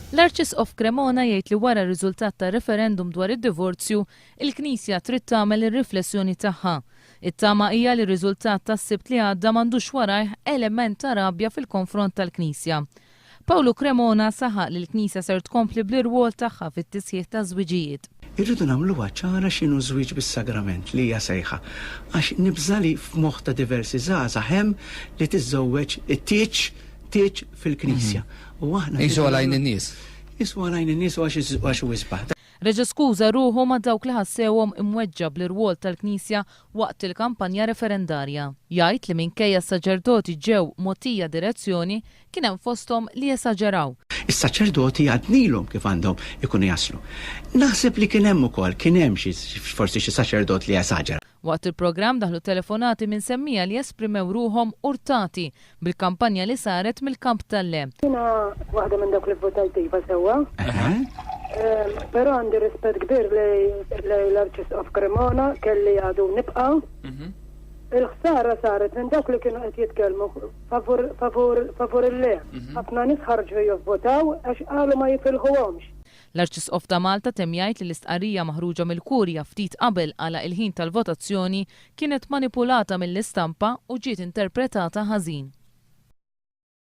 L-Arċisqof Cremona jgħid li wara r-riżultat ta' referendum dwar id-divorzju, il-Knisja trid tagħmel ir-riflessjoni tagħha. It-tama hija li r-riżultat tas-Sibt li għadda m'għandux warajh element ta' rabja fil-konfront tal-Knisja. Pawlu Cremona saħaq li l-Knisja ser tkompli bl-irwol tagħha fit-tisjieħ ta' żwiġijiet. Irridu nagħmluha ċara x'inhu żwieġ bis-sagrament li hija sejħa. Għax nibża li f'moħħ ta' diversi żgħażagħ hemm li tiżżewweġ it-tieġ fil-Knisja. U aħna Isu għalajn in-nies. Isu għalajn in-nies u għax wisbaħ. Reġa' skuża ruħu ma' dawk li ħassewhom imweġġa bl-irwol tal-Knisja waqt il-kampanja referendarja. Jgħid li minkejja s-saċerdoti ġew mogħtija direzzjoni kien hemm fosthom li esaġeraw. Is-saċerdoti għadnilhom kif għandhom ikunu jaslu. Naħseb li kien hemm ukoll kien hemm forsi xi saċerdot li esaġera. Waqt il-programm daħlu telefonati minn semmija li esprimew ruhom urtati bil-kampanja li saret mill-kamp tal-Le. Jiena waħda minn dak li votajt iva sewwa. Però għandi rispett kbir lej l-Arċisqof Cremona kelli għadu nibqa'. Il-ħsara saret minn dak li kienu qed jitkellmu favur il-Le. Ħafna nies ħarġu jivvotaw għax qalu ma jifilħuhomx. L-Arċisqof ta' Malta temm jgħid li l-istqarrija maħruġa mill-Kurja ftit qabel għala il-ħin tal-votazzjoni kienet manipulata mill-istampa u ġiet interpretata ħażin.